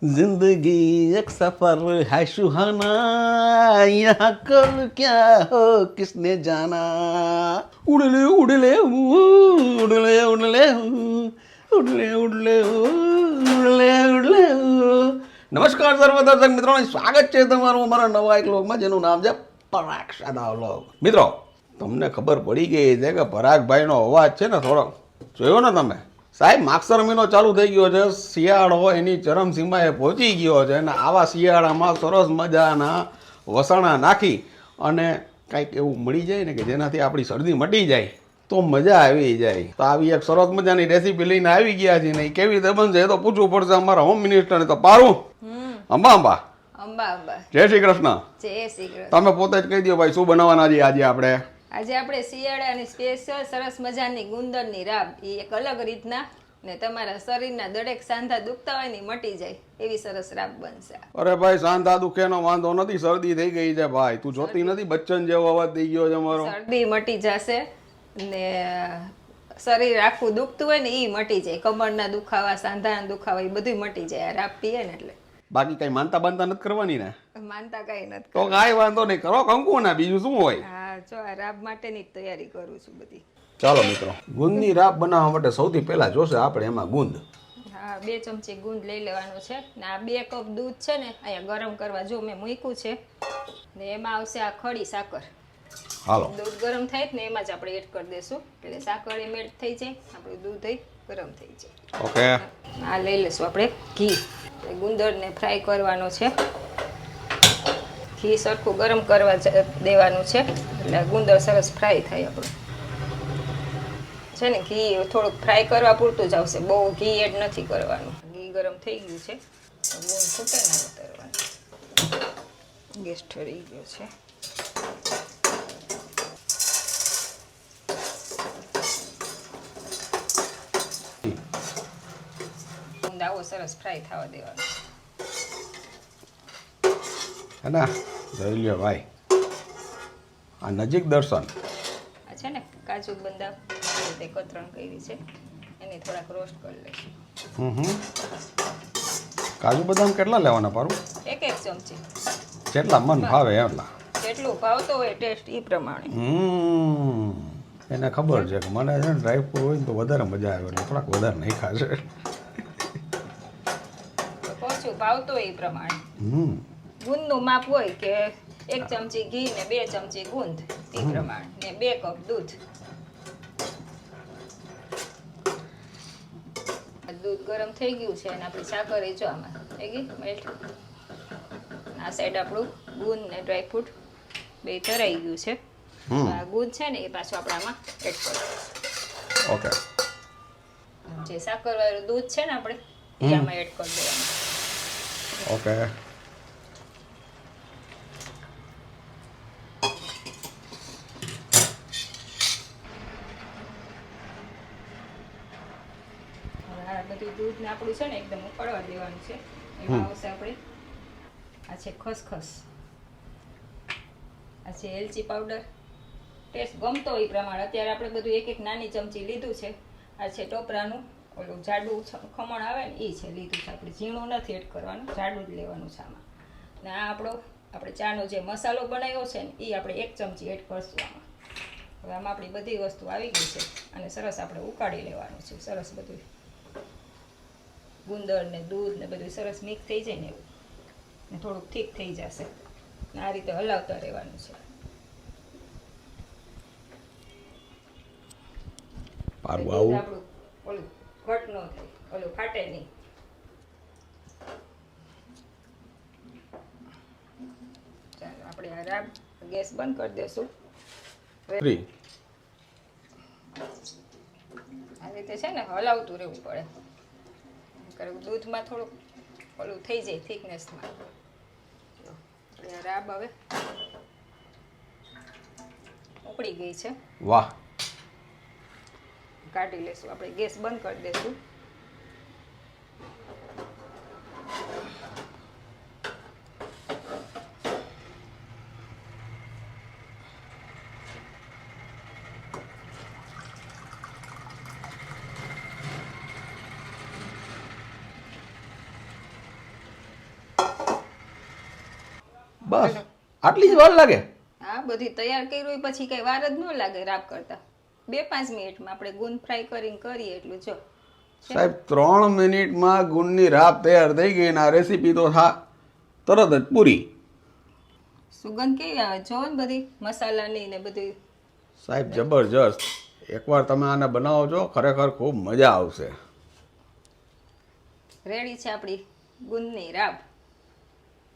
जिंदगी एक सफर है सुहाना यहाँ कल क्या हो किसने जाना उड़ले उड़ले उड़ले उड़ले उड़ले उड़ले उड़ले उड़ले નમસ્કાર સર્વ દર્શક મિત્રોને સ્વાગત છે તમારું અમારા નવા એક વ્લોગમાં જેનું નામ છે પરાગ સાદા વ્લોગ. મિત્રો તમને ખબર પડી ગઈ છે કે પરાગભાઈનો અવાજ છે ને થોડો જોયો ને તમે સાહેબ માગસર મહિનો ચાલુ થઈ ગયો છે, શિયાળો એની ચરમસીમાએ પહોંચી ગયો છે અને આવા શિયાળામાં સરસ મજાના વસાણા નાખી અને કાંઈક એવું મળી જાય ને કે જેનાથી આપણી શરદી મટી જાય તો મજા આવી જાય. તો આવી એક સરસ મજાની રેસીપી લઈને આવી ગયા છે ને એ કેવી રીતે બનશે એ તો પૂછવું પડશે અમારા હોમ મિનિસ્ટરને. તો પારું અંબા અંબા જય શ્રી કૃષ્ણ. જય શ્રી કૃષ્ણ. તમે પોતે જ કહી દો ભાઈ શું બનાવવાના છે આજે આપણે. આજે આપણે શિયાળાની સ્પેશિયલ સરસ મજાની ગુંદરની રાબ, એ એક અલગ રીતના ને તમારા શરીરના દરેક સાંધા દુખતા હોય ને મટી જાય એવી સરસ રાબ બનશે. અરે ભાઈ સાંધા દુખેનો વાંધો નથી, શરદી થઈ ગઈ છે ભાઈ. તું જોતી નથી બચ્ચન જેવો અવાજ થઈ ગયો છે મારો. શરદી મટી જશે ને શરીર આખું દુખતું હોય ને એ મટી જાય. કમરના દુખાવા, સાંધાના દુખાવા એ બધું મટી જાય આ રાબ પીએ ને એટલે. બાકી કઈ માનતા બાનતા નથી કરવાની ને? માનતા કઈ નથી. તો કાંઈ વાંધો નહીં, કરો કંકુ ને બીજું શું હોય. હા, જો આ રાબ માટેની જ તૈયારી કરું છું બધી. ચાલો મિત્રો, ગુંદની રાબ બનાવવા માટે સૌથી પહેલા જોશે આપણે એમાં ગુંદ. હા, 2 ચમચી ગુંદ લઈ લેવાનું છે ને આ 2 કપ દૂધ છે ને અહીંયા ગરમ કરવા જો મેં મૂક્યું છે ને એમાં આવશે આ ખડી સાકર. હાલો, દૂધ ગરમ થાય ને એમાં જ આપણે એડ કરી દઈશું એટલે સાકર એ મેલ્ટ થઈ જાય, આપણું દૂધ એ ગરમ થઈ જાય. ઓકે, આ લઈ લઈશું આપણે ઘી. ગુંદરને ફ્રાય કરવાનો છે. ઘી સરખું ગરમ કરવા દેવાનું છે એટલે ગુંદર સરસ ફ્રાય થાય આપણું છે ને. ઘી થોડુંક ફ્રાય કરવા પૂરતું જ આવશે, બહુ ઘી એડ નથી કરવાનું. ઘી ગરમ થઈ ગયું છે, ગુંદ ફૂટે ના ઉતારવાનું. ગેસ ઠરી ગયો છે. ગુંદ આવો સરસ ફ્રાય થવા દેવાનો હે ને. જોઈ લ્યો ભાઈ, આ નજીક દર્શન. આ છે ને કાજુ બદામ તે કતરણ કરી છે એને થોડાક રોસ્ટ કરી લઈશું. કાજુ બદામ કેટલા લેવાના પારું? 1 ચમચી જેટલા મન ભાવે એટલા. જેટલું ભાવતો હોય ટેસ્ટ એ પ્રમાણે. એને ખબર છે કે મને છે ને ડ્રાયફ્રૂટ હોય ને તો વધારે મજા આવે એટલે થોડાક વધારે નહીં ખાશે. ઓછું ભાવતો હોય એ પ્રમાણે. ગુંદનું માપ હોય કે 1 ચમચી ઘી ને 2 ચમચી ગુંદ એ પ્રમાણે ને 2 કપ દૂધ. દૂધ ગરમ થઈ ગયું છે અને આપણી સાકર એ જો આમાં થઈ ગઈ મેલ્ટ. આ સાઈડ આપણું ગુંદ ને ડ્રાયફ્રૂટ બે તરાઈ ગયું છે. આ ગુંદ છે ને એ પાછું આપણે આમાં એડ કરીશું. ઓકે, જે સાકર વાળું દૂધ છે ને આપણે એ આમાં એડ કરી દેવાનું. ઓકે, બધું દૂધ ને આપણું છે ને એકદમ ઉકળવા દેવાનું છે. એમાં આવશે આપણે આ છે ખસખસ, આ છે એલચી પાવડર. ટેસ્ટ ગમતો હોય એ પ્રમાણે. અત્યારે આપણે બધું 1 નાની ચમચી લીધું છે. આ છે ટોપરાનું ઓલું જાડું ખમણ આવે ને એ છે લીધું છે આપણે. ઝીણું નથી એડ કરવાનું, જાડું જ લેવાનું છે આમાં. ને આ આપણે ચાનો જે મસાલો બનાવ્યો છે ને એ આપણે 1 ચમચી એડ કરશું આમાં. હવે આમાં આપણી બધી વસ્તુ આવી ગઈ છે અને સરસ આપણે ઉકાળી લેવાનું છે. સરસ બધું ગુંદર ને દૂધ ને બધું સરસ મિક્સ થઈ જાય ને એવું ને થોડુંક ઠીક થઈ જશે ને આ રીતે હલાવતા રહેવાનું છે. પારું આવું આપણું ઓલું ઘટ ન થાય, ઓલું ફાટે નહીં. ચાલો આપણે આ રાબ ગેસ બંધ કરી દઈશું. આ રીતે છે ને હલાવતું રહેવું પડે. દૂધમાં થોડુંક ઓલું થઈ જાય થિકનેસમાં. આ રાબ હવે ઉકળી ગઈ છે. વાહ, કાઢી લેશું આપણે. ગેસ બંધ કરી દઈશું. બસ આટલી જ વાર લાગે? હા, બધી તૈયાર કર્યું હોય પછી કઈ વાર જ ન લાગે રાબ કરતા. 2-5 મિનિટમાં આપણે ગુંદ ફ્રાય કરીને કરીએ એટલું જો. સાહેબ 3 મિનિટમાં ગુણની રાબ તૈયાર થઈ ગઈ અને આ રેસીપી તો તરત જ પૂરી. સુગંધ કેવી આવે જો ને, બધી મસાલાની ને બધી. સાહેબ જબરજસ્ત. એકવાર તમે આને બનાવો છો ખરેખર ખૂબ મજા આવશે. રેડી છે આપણી ગુંદની રાબ,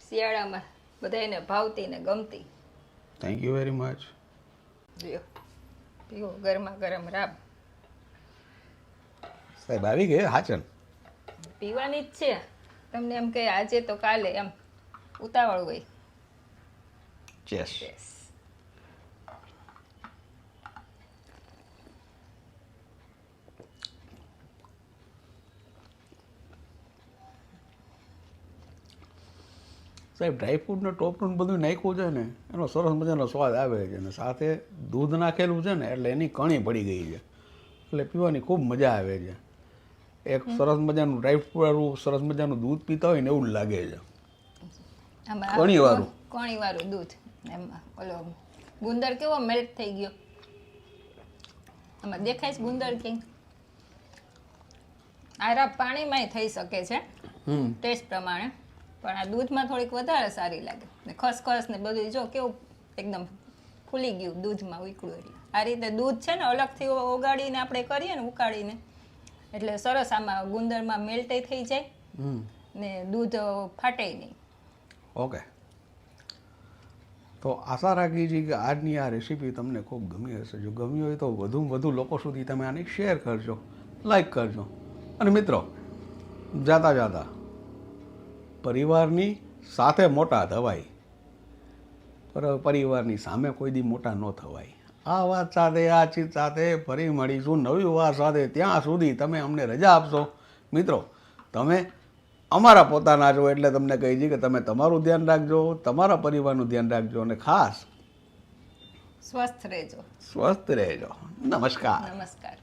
શિયાળામાં બધાને ભાવતી ને ગમતી. Thank you very much. લ્યો પીવો ગરમા ગરમ રાબ. સાહેબ આવી ગઈ હાચન? પીવાની જ છે. તમને એમ કે આજે તો કાલે એમ ઉતાવળ હોય. ચેસ. Yes. સાહેબ ડ્રાયફ્રૂટ ને ટોપરું બધું નાખ્યું છે ને એનો સરસ મજાનો સ્વાદ આવે છે અને સાથે દૂધ નાખેલું છે ને એટલે એની કણી પડી ગઈ છે એટલે પીવાની ખૂબ મજા આવે છે. એક સરસ મજાનું ડ્રાયફ્રૂટ સરસ મજાનું દૂધ પીતા હોય ને એવું જ લાગે છે. કોણી વાળું દૂધ એમાં ઓલો ગુંદર કેવો મેલ્ટ થઈ ગયો. આમાં દેખાય છે ગુંદર ક્યાંય? આ રાબ પાણીમાંય થઈ શકે છે ટેસ્ટ પ્રમાણે, પણ આ દૂધમાં થોડીક વધારે સારી લાગે. ને ખસખસ ને બધું જો કેવું એકદમ ફૂલી ગયું દૂધમાં ઉકળ્યું. એટલે આ રીતે દૂધ છે ને અલગથી ઓગાળીને આપણે કરીએ ને ઉકાળીને એટલે સરસ આમાં ગુંદરમાં મેલ્ટે થઈ જાય ને દૂધ ફાટે નહીં. ઓકે, તો આશા રાખી છે કે આજની આ રેસીપી તમને ખૂબ ગમી હશે. જો ગમી હોય તો વધુમાં વધુ લોકો સુધી તમે આને શેર કરજો, લાઈક કરજો. અને મિત્રો, જાતા જાતા પરિવારની સાથે મોટા થવાય, પરિવારની સામે કોઈ દી મોટા ન થવાય. આ વાત સાથે, આ ચીજ સાથે ફરી મળીશું નવી વાત સાથે. ત્યાં સુધી તમે અમને રજા આપશો. મિત્રો, તમે અમારા પોતાના છો એટલે તમને કહી છે કે તમે તમારું ધ્યાન રાખજો, તમારા પરિવારનું ધ્યાન રાખજો અને ખાસ સ્વસ્થ રહેજો. સ્વસ્થ રહેજો. નમસ્કાર. નમસ્કાર.